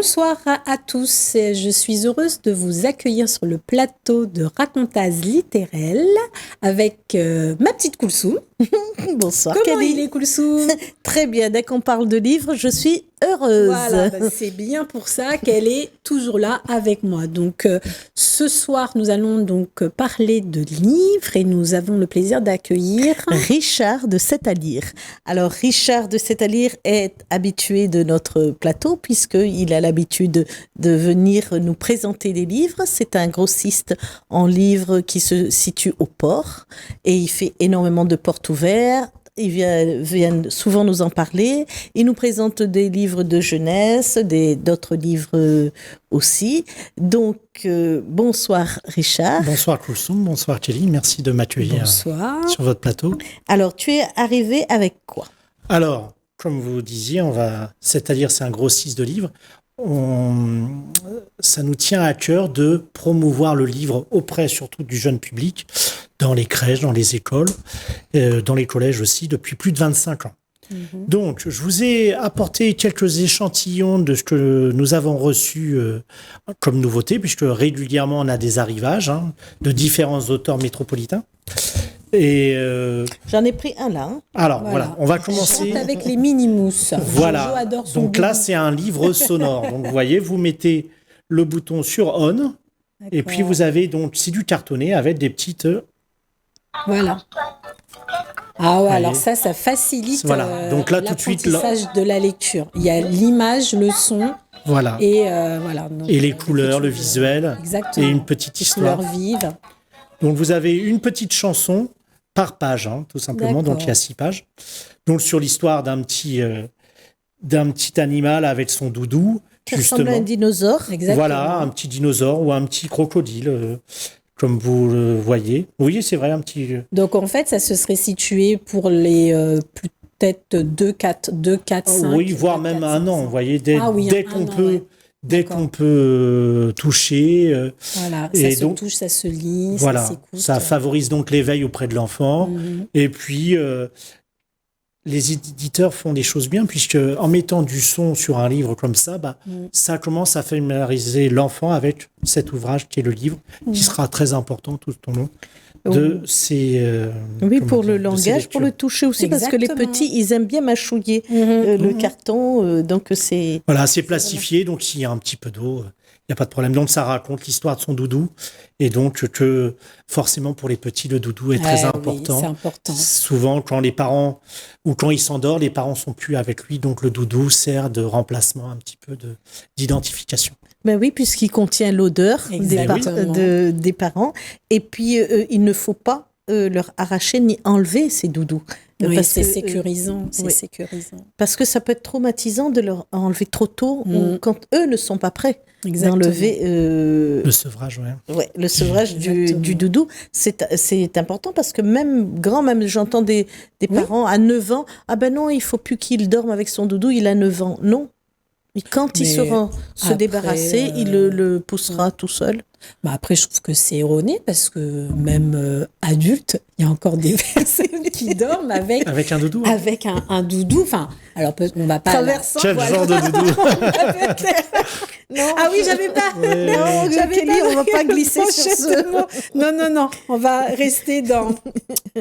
Bonsoir à tous, je suis heureuse de vous accueillir sur le plateau de Racontase littéraire avec ma petite Koulsoum. Bonsoir Comment Kelly. il est Koulsoum? Très bien, dès qu'on parle de livres, je suis heureuse. Voilà, c'est bien pour ça qu'elle est toujours là avec moi. Donc ce soir, nous allons donc parler de livres et nous avons le plaisir d'accueillir Richard de C'est-à-lire. Alors Richard de C'est-à-Lire est habitué de notre plateau puisqu'il a l'habitude de venir nous présenter des livres. C'est un grossiste en livres qui se situe au port et il fait énormément de portes ouvertes. Il vient souvent nous en parler. Il nous présente des livres de jeunesse, d'autres livres aussi. Donc, bonsoir Richard. Bonsoir Koulsoum, bonsoir Kelly. Merci de m'accueillir sur votre plateau. Alors, tu es arrivé avec quoi? Alors, comme vous disiez, c'est-à-dire c'est un grossiste de livres. Ça nous tient à cœur de promouvoir le livre auprès surtout du jeune public, dans les crèches, dans les écoles, dans les collèges aussi, depuis plus de 25 ans. Donc, je vous ai apporté quelques échantillons de ce que nous avons reçu comme nouveauté, puisque régulièrement on a des arrivages de différents auteurs métropolitains. Et j'en ai pris un là. Alors voilà, on va commencer avec les mini-mousses. Voilà. Donc là, c'est un livre sonore. Donc vous voyez, vous mettez le bouton sur on, et puis vous avez donc c'est du cartonné avec des petites. Voilà. Ah ouais, alors ça facilite donc là, tout de suite, l'apprentissage de la lecture. Il y a l'image, le son. Voilà. Et voilà. Donc, et les couleurs, le visuel. Exactement. Et une petite histoire. Couleurs vives. Donc vous avez une petite chanson par page, tout simplement. Donc il y a 6 pages. Donc sur l'histoire d'un petit animal avec son doudou. Qui ressemble à un dinosaure. Exactement. Voilà, un petit dinosaure ou un petit crocodile. Comme vous le voyez. Oui, c'est vrai, un petit... Donc, en fait, ça se serait situé pour les peut-être 2, 4, 5... Oui, voire même 4, 1 an, vous voyez, dès qu'on peut toucher... voilà, et ça donc, se touche, ça se lit, voilà, ça s'écoute. Ça favorise donc l'éveil auprès de l'enfant. Et puis... les éditeurs font des choses bien, puisque en mettant du son sur un livre comme ça, ça commence à familiariser l'enfant avec cet ouvrage qui est le livre, qui sera très important tout au long de ces... oui, pour le langage, pour le toucher aussi, parce que les petits, ils aiment bien mâchouiller le carton, donc c'est... Voilà, c'est plastifié, donc s'il y a un petit peu d'eau... Il n'y a pas de problème. Donc, ça raconte l'histoire de son doudou. Et donc, que forcément, pour les petits, le doudou est très important. Oui, c'est important. Souvent, quand les parents, ou quand il s'endort, les parents sont plus avec lui. Donc, le doudou sert de remplacement un petit peu d'identification. Ben oui, puisqu'il contient l'odeur des parents. Et puis, il ne faut pas leur arracher ni enlever ces doudous. Oui, c'est sécurisant. Sécurisant. Parce que ça peut être traumatisant de leur enlever trop tôt ou quand eux ne sont pas prêts d'enlever le sevrage, le sevrage du doudou. C'est important parce que même j'entends des parents à 9 ans, ah ben non, il faut plus qu'il dorme avec son doudou, il a 9 ans. Non. Et quand il saura se débarrasser, il le poussera tout seul. Après, je trouve que c'est erroné parce que même adulte, il y a encore des personnes qui dorment avec un doudou. Avec un doudou. Enfin, alors on va pas quel genre de doudou? Non, ah oui, j'avais pas. Ouais. Non, Kelly, on va pas glisser sur ce. Non. On va rester dans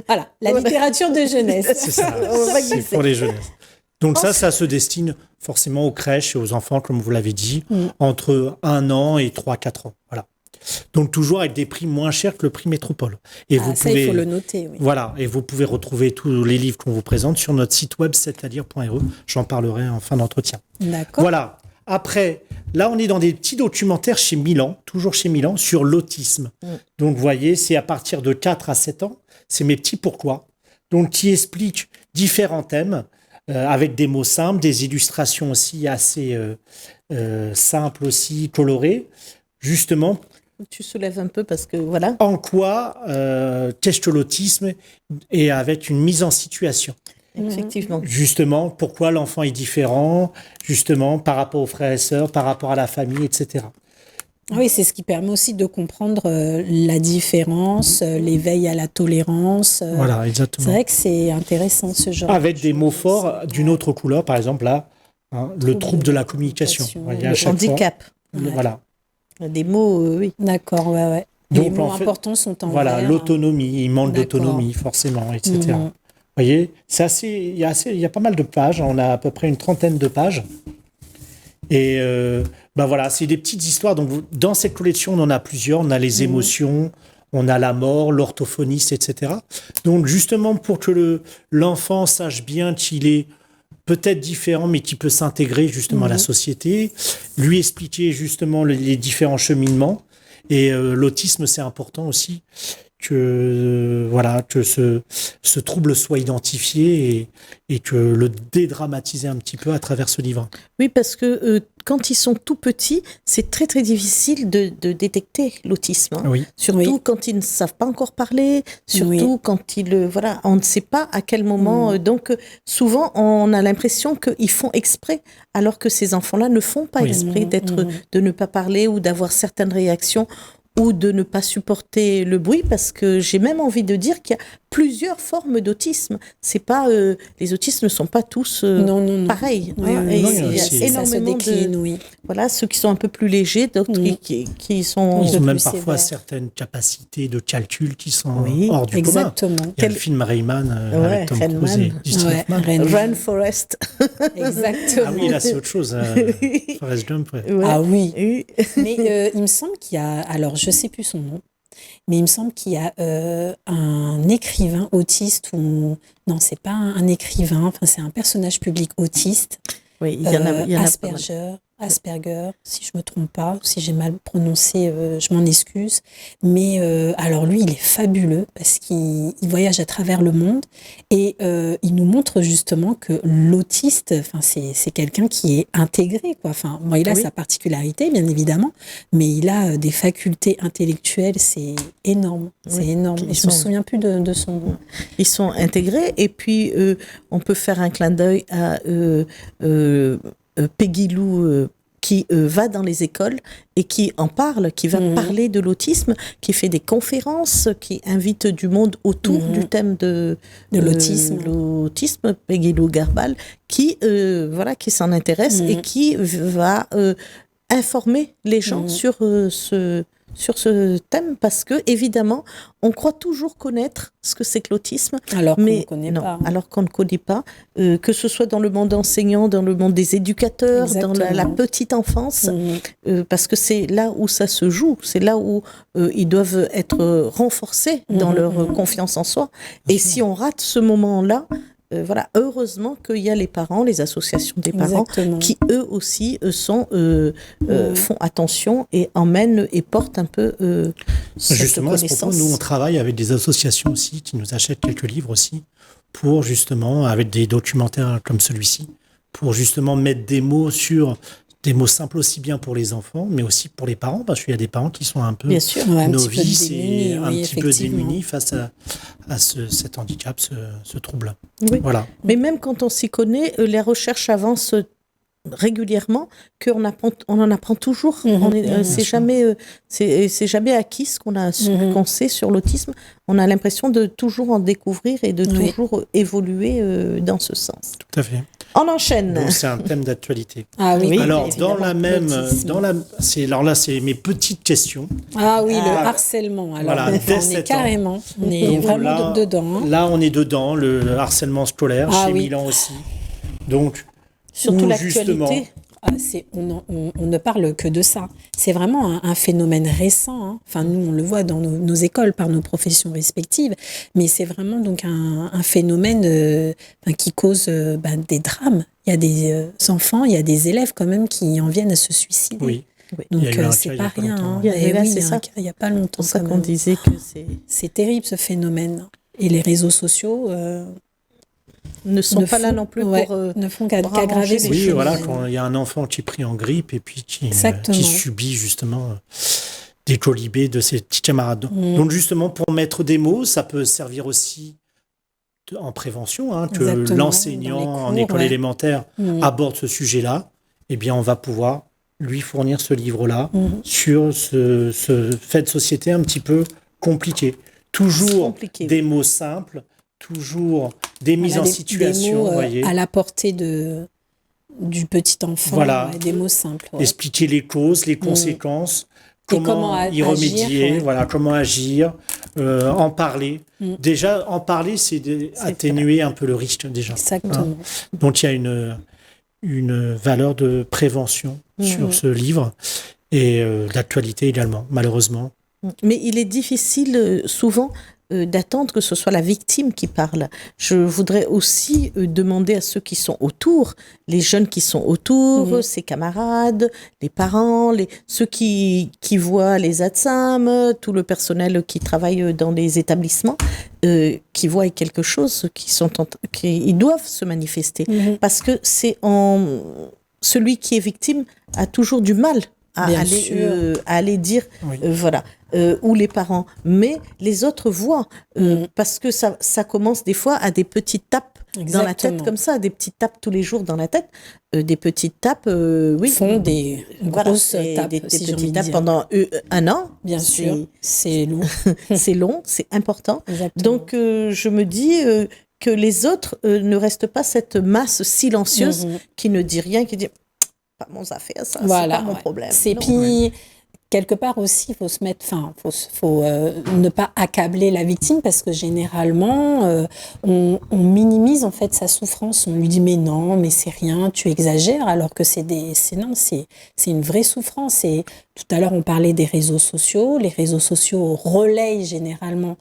la littérature de jeunesse. C'est ça. C'est pour les jeunesses. Donc ça se destine forcément aux crèches et aux enfants, comme vous l'avez dit, entre 1 an et 3-4 ans. Voilà. Donc toujours avec des prix moins chers que le prix Métropole. Et il faut le noter. Oui. Voilà, et vous pouvez retrouver tous les livres qu'on vous présente sur notre site web c'est-à-dire.re. J'en parlerai en fin d'entretien. D'accord. Voilà. Après, là, on est dans des petits documentaires chez Milan, toujours chez Milan, sur l'autisme. Donc, vous voyez, c'est à partir de 4 à 7 ans. C'est mes petits pourquoi. Donc, qui expliquent différents thèmes avec des mots simples, des illustrations aussi assez simples aussi, colorées. Justement, tu soulèves un peu parce que voilà. En quoi qu'est-ce que l'autisme et avec une mise en situation. Effectivement. Justement, pourquoi l'enfant est différent, justement, par rapport aux frères et sœurs, par rapport à la famille, etc. Oui, c'est ce qui permet aussi de comprendre la différence, l'éveil à la tolérance. Voilà, exactement. C'est vrai que c'est intéressant ce genre. Avec des mots forts d'une autre couleur, par exemple là, hein, le trouble de la communication. Voyez, à Le chaque handicap. fois, Ouais. voilà. Des mots, oui. D'accord, ouais. Donc, les mots en fait, importants sont en voilà, vert. l'autonomie, il manque D'accord. d'autonomie, forcément, etc. Mhm. Vous voyez, il y a pas mal de pages, on a à peu près une trentaine de pages. Et ben voilà, c'est des petites histoires. Donc, dans cette collection, on en a plusieurs. On a les émotions, on a la mort, l'orthophoniste, etc. Donc, justement, pour que l'enfant sache bien qu'il est peut-être différent, mais qui peut s'intégrer justement à la société, lui expliquer justement les différents cheminements. Et l'autisme, c'est important aussi que ce trouble soit identifié et que le dédramatiser un petit peu à travers ce livre. Oui, parce que quand ils sont tout petits, c'est très très difficile de détecter l'autisme. Hein. Oui. Surtout quand ils ne savent pas encore parler, surtout quand on ne sait pas à quel moment. Donc souvent, on a l'impression qu'ils font exprès, alors que ces enfants-là ne font pas exprès de ne pas parler ou d'avoir certaines réactions ou de ne pas supporter le bruit, parce que j'ai même envie de dire qu'il y a plusieurs formes d'autisme. C'est pas les autistes ne sont pas tous pareils. Oui, hein, oui, et non, il y a ça énormément se décline, de voilà, ceux qui sont un peu plus légers, d'autres qui sont Ils ont même plus parfois sévères. certaines capacités de calcul qui sont Oui, hors du Exactement. commun. Il y a le film Rayman avec Tom Rayman. Cruise et Dustin Ouais, Hoffman. Run Forest. Exactement. Ah oui, là c'est autre chose. Forrest Gump. Ouais. Ouais. Ah oui. Oui. Mais il me semble qu'il y a, alors je sais plus son nom, mais il me semble qu'il y a un écrivain autiste ou non, c'est pas un écrivain, enfin c'est un personnage public autiste. Oui, il y en a pas mal. Asperger, si je me trompe pas, si j'ai mal prononcé, je m'en excuse. Mais alors lui, il est fabuleux parce qu'il voyage à travers le monde et il nous montre justement que l'autiste, enfin c'est quelqu'un qui est intégré, quoi. Enfin, bon, il a sa particularité, bien évidemment, mais il a des facultés intellectuelles, c'est énorme, c'est énorme. Et je me souviens plus de son nom. Ils sont intégrés et puis on peut faire un clin d'œil à Peggy Lou qui va dans les écoles et qui en parle, qui va parler de l'autisme, qui fait des conférences, qui invite du monde autour du thème de l'autisme, Peggy Lou Garbal, qui s'en intéresse et qui va informer les gens sur ce thème, parce que évidemment on croit toujours connaître ce que c'est que l'autisme, alors qu'on ne connaît pas. Alors qu'on ne connaît pas, que ce soit dans le monde enseignant, dans le monde des éducateurs, dans la petite enfance, parce que c'est là où ça se joue, c'est là où ils doivent être renforcés dans leur confiance en soi. Et si on rate ce moment-là, heureusement qu'il y a les parents, les associations des parents, qui eux aussi font attention et emmènent et portent un peu cette justement, connaissance. à ce propos, nous on travaille avec des associations aussi qui nous achètent quelques livres aussi pour justement, avec des documentaires comme celui-ci, pour justement mettre des mots sur des mots simples aussi bien pour les enfants, mais aussi pour les parents, parce qu'il y a des parents qui sont un peu novices et un petit peu démunis face à cet handicap, ce trouble. Oui. Voilà. Mais même quand on s'y connaît, les recherches avancent régulièrement, qu'on en apprend toujours. C'est jamais acquis ce qu'on sait sur l'autisme. On a l'impression de toujours en découvrir et de toujours évoluer dans ce sens. Tout à fait. On enchaîne. Donc c'est un thème d'actualité. Ah oui. Alors c'est mes petites questions. Ah oui, le harcèlement. Alors voilà, on est carrément, on est vraiment dedans. Hein. Là, on est dedans, le harcèlement scolaire chez Milan aussi. Donc surtout l'actualité. On ne parle que de ça. C'est vraiment un phénomène récent. Hein. Enfin, nous, on le voit dans nos écoles par nos professions respectives, mais c'est vraiment donc un phénomène qui cause des drames. Il y a des enfants, il y a des élèves quand même qui en viennent à se suicider. Oui. Donc c'est pas rien. Hein. Il n'y a pas longtemps. C'est ça qu'on disait que c'est terrible ce phénomène. Et les réseaux sociaux ne sont pas là non plus pour ne font qu'aggraver les choses. Oui, voilà, quand il y a un enfant qui est pris en grippe et puis qui subit justement des colibés de ses petits camarades. Donc justement, pour mettre des mots, ça peut servir aussi en prévention, hein, que l'enseignant en école élémentaire aborde ce sujet-là. Eh bien, on va pouvoir lui fournir ce livre-là sur ce fait de société un petit peu compliqué. Toujours des mots simples, toujours des mises en situation, des mots voyez. à la portée de du petit enfant, Voilà. des mots simples. Ouais. Expliquer les causes, les conséquences, comment y agir, remédier, ouais. voilà, comment agir, en parler. Déjà, en parler, c'est atténuer un peu le risque déjà. Exactement. Donc il y a une valeur de prévention sur ce livre et d'actualité également, malheureusement. Mais il est difficile souvent d'attendre que ce soit la victime qui parle. Je voudrais aussi demander à ceux qui sont autour, les jeunes qui sont autour, ses camarades, les parents, ceux qui voient les ATSAM, tout le personnel qui travaille dans les établissements, qui voient quelque chose, ils doivent se manifester. Parce que celui qui est victime a toujours du mal à aller dire, voilà, ou les parents. Mais les autres voient, parce que ça commence des fois à des petites tapes dans la tête, comme ça, des petites tapes tous les jours dans la tête, des petites tapes, font des grosses tapes, des si j'ai envie petites de tapes dire. pendant un an. Bien sûr, c'est long. C'est long, c'est important. Exactement. Donc, je me dis que les autres ne restent pas cette masse silencieuse qui ne dit rien, qui dit pas mon affaire, ça, voilà, c'est pas mon problème. C'est puis quelque part aussi, il faut se mettre, faut ne pas accabler la victime parce que généralement, on minimise en fait sa souffrance. On lui dit mais non, mais c'est rien, tu exagères, alors que c'est une vraie souffrance. Et tout à l'heure, on parlait des réseaux sociaux. Les réseaux sociaux relayent généralement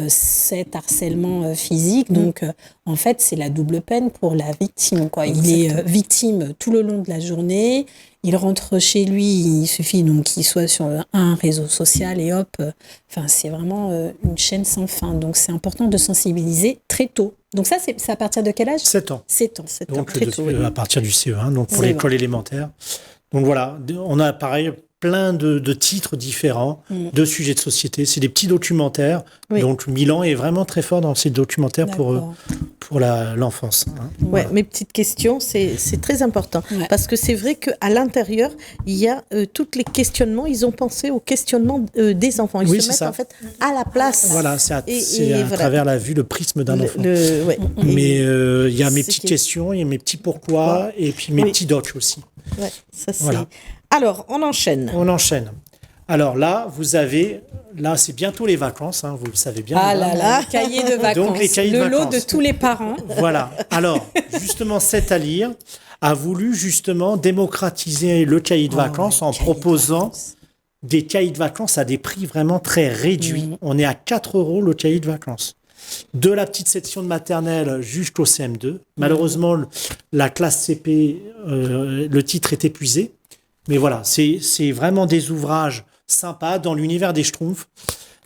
cet harcèlement physique. Donc, en fait, c'est la double peine pour la victime, quoi. Il est victime tout le long de la journée. Il rentre chez lui, il suffit donc qu'il soit sur un réseau social et hop, c'est vraiment une chaîne sans fin. Donc, c'est important de sensibiliser très tôt. Donc ça, c'est à partir de quel âge ? 7 ans. 7 ans. Donc, à partir du CE1, donc pour l'école élémentaire. Donc voilà, on a pareil plein de titres différents, de sujets de société. C'est des petits documentaires. Donc Milan est vraiment très fort dans ces documentaires pour l'enfance. Ouais, mes petites questions, c'est très important. Ouais. Parce que c'est vrai qu'à l'intérieur, il y a tous les questionnements. Ils ont pensé aux questionnements des enfants. Ils se mettent en fait à la place. Voilà, c'est à travers la vue, le prisme d'un enfant. Mais il y a mes petites questions, il y a mes petits pourquoi et puis mes petits docs aussi. Ouais, ça c'est... Voilà. Alors, on enchaîne. On enchaîne. Alors là, c'est bientôt les vacances, vous le savez bien. Ah là là, cahier de vacances. Donc, les cahiers de vacances. Le lot de tous les parents. Voilà. Alors, justement, C'est à lire a voulu justement démocratiser le cahier de vacances en proposant des cahiers de vacances à des prix vraiment très réduits. On est à 4 € le cahier de vacances. De la petite section de maternelle jusqu'au CM2. Malheureusement, la classe CP, le titre est épuisé. Mais voilà, c'est vraiment des ouvrages sympas dans l'univers des Schtroumpfs.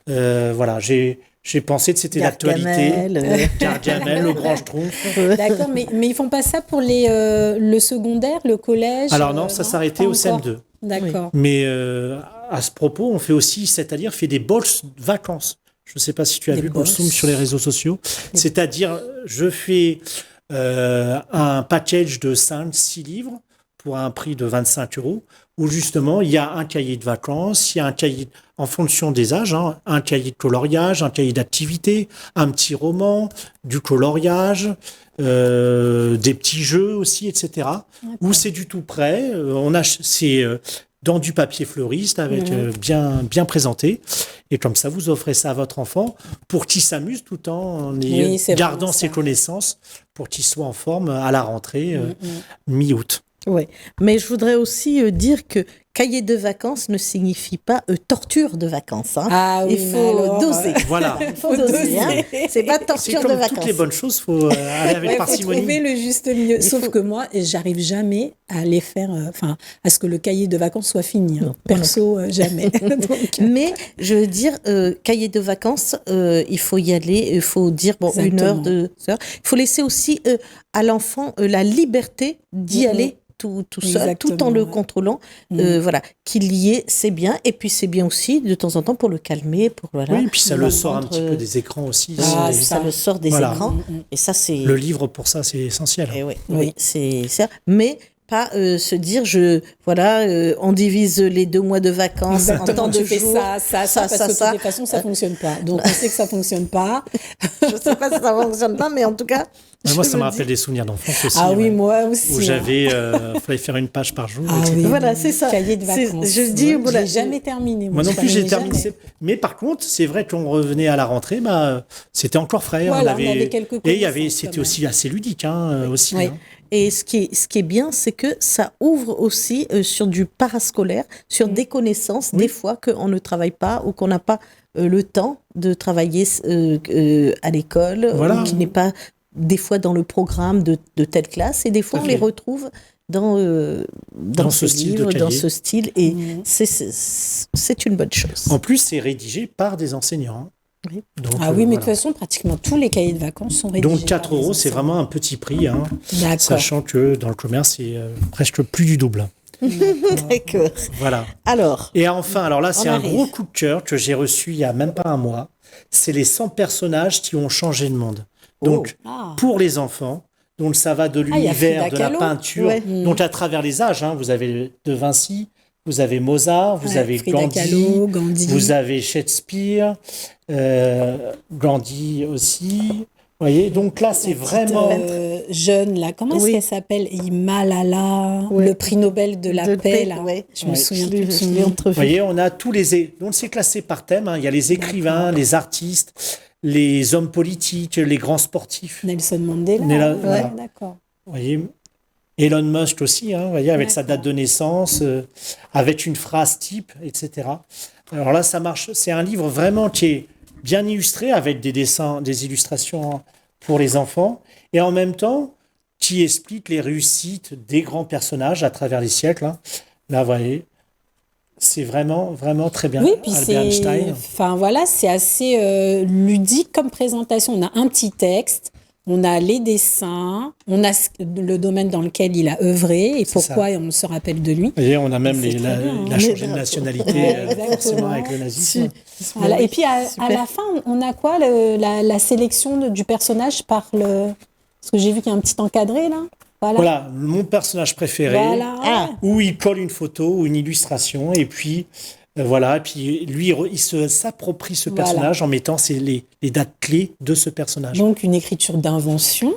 Voilà, j'ai pensé que c'était l'actualité. Gargamel, le grand Schtroumpf. D'accord, mais ils font pas ça pour le secondaire, le collège. Alors non, ça s'arrêtait au CM2. D'accord. Mais à ce propos, on fait aussi, c'est-à-dire fait des bourses vacances. Je ne sais pas si tu as vu Bolsoum sur les réseaux sociaux. C'est-à-dire, je fais un package de 5-6 livres pour un prix de 25 €, où justement, il y a un cahier de vacances, il y a un cahier, en fonction des âges, un cahier de coloriage, un cahier d'activité, un petit roman, du coloriage, des petits jeux aussi, etc. Où c'est du tout prêt. C'est dans du papier fleuriste, avec bien présenté. Et comme ça, vous offrez ça à votre enfant pour qu'il s'amuse tout en gardant ses connaissances, pour qu'il soit en forme à la rentrée mi-août. Oui, mais je voudrais aussi dire que cahier de vacances ne signifie pas torture de vacances. Ah oui, il faut doser. Voilà. Il faut doser. C'est pas torture de vacances. C'est comme toutes les bonnes choses, il faut aller avec parcimonie. Il faut trouver le juste milieu. Sauf que moi, j'arrive jamais à les faire, à ce que le cahier de vacances soit fini. Non, perso, jamais. Donc... Mais je veux dire, cahier de vacances, il faut y aller, il faut dire 1 heure, 2 heures. Il faut laisser aussi à l'enfant la liberté d'y aller. Tout seul, tout en le contrôlant, voilà, qu'il y ait, c'est bien, et puis c'est bien aussi de temps en temps pour le calmer, pour voilà. Oui, puis ça le sort un petit peu des écrans aussi. Ça le sort des écrans, et ça c'est. Le livre pour ça c'est essentiel. Et oui, c'est ça. Mais pas se dire, on divise les 2 mois de vacances en temps de fais jours. parce que de toute façon, ça fonctionne pas. Donc, on sait que ça fonctionne pas. Je sais pas si ça fonctionne pas, mais en tout cas. Moi, ça me rappelle des souvenirs d'enfance aussi. Ah oui, moi aussi. Où j'avais, fallait faire une page par jour. Oui. Voilà, c'est ça. Cahier de vacances. Je dis, je l'ai jamais terminé. Moi non plus, j'ai terminé. Mais par contre, c'est vrai qu'on revenait à la rentrée, c'était encore frais. Voilà, on avait quelques et c'était aussi assez ludique, aussi. Oui. Hein. Et ce qui est bien, c'est que ça ouvre aussi sur du parascolaire, sur des connaissances, des fois qu'on ne travaille pas ou qu'on n'a pas le temps de travailler à l'école, ou qui n'est pas des fois dans le programme de telle classe, et des fois on les retrouve dans ce livre, dans ce style, et c'est une bonne chose. En plus, c'est rédigé par des enseignants. Oui. Donc, mais de toute façon, pratiquement tous les cahiers de vacances sont rédigés. Donc 4 €, c'est vraiment un petit prix, sachant que dans le commerce, c'est presque plus du double. D'accord. Voilà. Et enfin, alors là, c'est un gros coup de cœur que j'ai reçu il y a même pas un mois. C'est les 100 personnages qui ont changé le monde. Donc, pour les enfants, donc ça va de l'univers, de la peinture, donc à travers les âges, vous avez de Vinci, vous avez Mozart, vous avez Gandhi, vous avez Shakespeare, Gandhi aussi. Vous voyez, donc là, c'est vraiment... jeune, là, comment est-ce qu'elle s'appelle? Malala, le prix Nobel de la paix, là. Je me souviens plus de son nom. Vous voyez, on a tous les... Donc, c'est classé par thème. Il y a les écrivains, les artistes, les hommes politiques, les grands sportifs. Nelson Mandela. Voilà. D'accord. Vous voyez, Elon Musk aussi, vous voyez, avec sa date de naissance, avec une phrase type, etc. Alors là, ça marche. C'est un livre vraiment qui est bien illustré, avec des dessins, des illustrations pour les enfants, et en même temps, qui explique les réussites des grands personnages à travers les siècles. Là, vous voyez, c'est vraiment, vraiment très bien. Oui, puis Albert Einstein. C'est assez ludique comme présentation. On a un petit texte, on a les dessins, on a le domaine dans lequel il a œuvré et pourquoi on se rappelle de lui. Et on a même la changé de nationalité forcément avec le nazisme. Voilà. Et puis à la fin, on a quoi la sélection du personnage par le... Parce que j'ai vu qu'il y a un petit encadré là. Voilà, mon personnage préféré, où il colle une photo ou une illustration, et puis et puis lui, il s'approprie ce personnage en mettant les dates clés de ce personnage. Donc une écriture d'invention,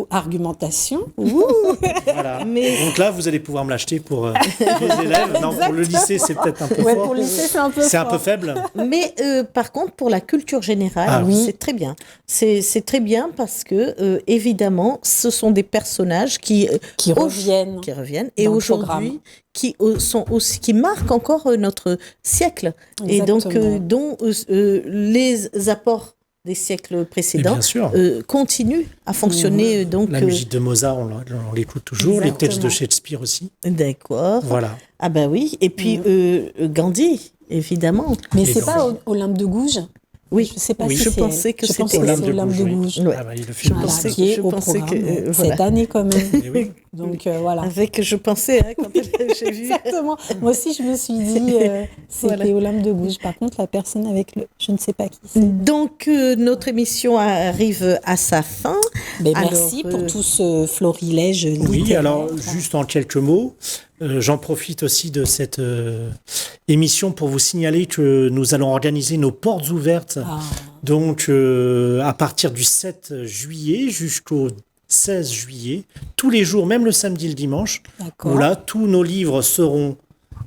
argumentation. Voilà. Donc là, vous allez pouvoir me l'acheter pour vos élèves. Non, pour le lycée, c'est peut-être un peu fort. Pour le lycée, c'est un peu faible. Mais par contre, pour la culture générale, c'est très bien. C'est très bien parce que, évidemment, ce sont des personnages qui reviennent. Et aujourd'hui, qui marquent encore notre siècle. Exactement. Et donc, dont les apports des siècles précédents continuent à fonctionner. Donc, la musique de Mozart, on l'écoute toujours. Les textes de Shakespeare aussi. D'accord. Voilà. Ah ben oui. Et puis Gandhi, évidemment. Mais c'est pas Olympe de Gouges? Oui, je sais pas si je pensais que c'était Olympe de Gouges. Ouais. Qui est au programme cette année quand même. Donc voilà. Avec, je pensais, quand j'ai vu. Exactement. Moi aussi, je me suis dit, c'était Olympe de Gouges. Par contre, la personne avec je ne sais pas qui c'est. Donc, notre émission arrive à sa fin. Merci pour tout ce florilège littéraire. Oui, alors, juste en quelques mots, j'en profite aussi de cette émission pour vous signaler que nous allons organiser nos portes ouvertes. Donc, à partir du 7 juillet jusqu'au 16 juillet, tous les jours, même le samedi et le dimanche, où là, tous nos livres seront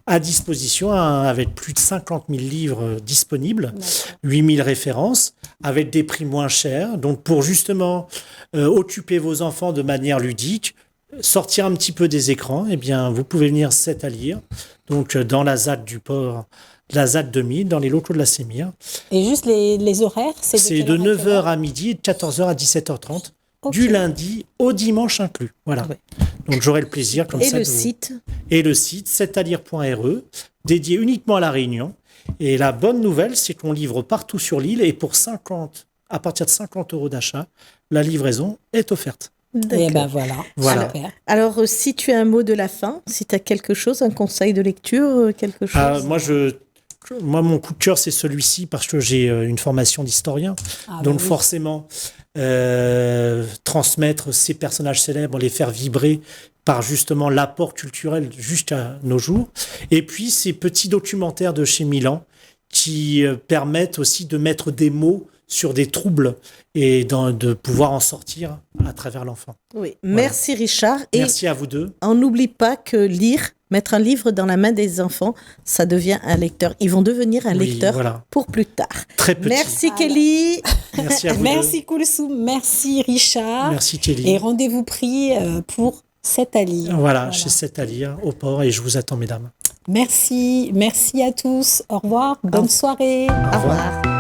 à disposition, avec plus de 50 000 livres disponibles, 8 000 références, avec des prix moins chers. Donc, pour justement occuper vos enfants de manière ludique, sortir un petit peu des écrans, eh bien, vous pouvez venir à lire, donc dans la ZAD du port, la ZAD 2000, dans les locaux de la Sémire. Et juste les horaires, c'est de 9h à midi et de 14h à 17h30. Du lundi au dimanche inclus. Voilà. Donc j'aurai le plaisir comme ça. Et le site, cetalire.re, dédié uniquement à la Réunion. Et la bonne nouvelle, c'est qu'on livre partout sur l'île et à partir de 50 € d'achat, la livraison est offerte. Et ben voilà. Super. Alors, si tu as un mot de la fin, si tu as quelque chose, un conseil de lecture, quelque chose. Moi, moi, mon coup de cœur, c'est celui-ci parce que j'ai une formation d'historien. Donc, oui. forcément, transmettre ces personnages célèbres, les faire vibrer par justement l'apport culturel jusqu'à nos jours. Et puis, ces petits documentaires de chez Milan qui permettent aussi de mettre des mots sur des troubles et de pouvoir en sortir à travers l'enfant. Oui. Voilà. Merci Richard. Et Merci à vous deux. on n'oublie pas que mettre un livre dans la main des enfants, ça devient un lecteur. Ils vont devenir un lecteur voilà. pour plus tard. Très petit. Merci Kelly. Merci à vous Merci Koulsoum, merci Richard. deux. Merci Kelly. Et rendez-vous pris pour 7 à lire. Voilà, chez 7 à lire, au port, et je vous attends, mesdames. Merci à tous. Au revoir. Bonne soirée. Au revoir.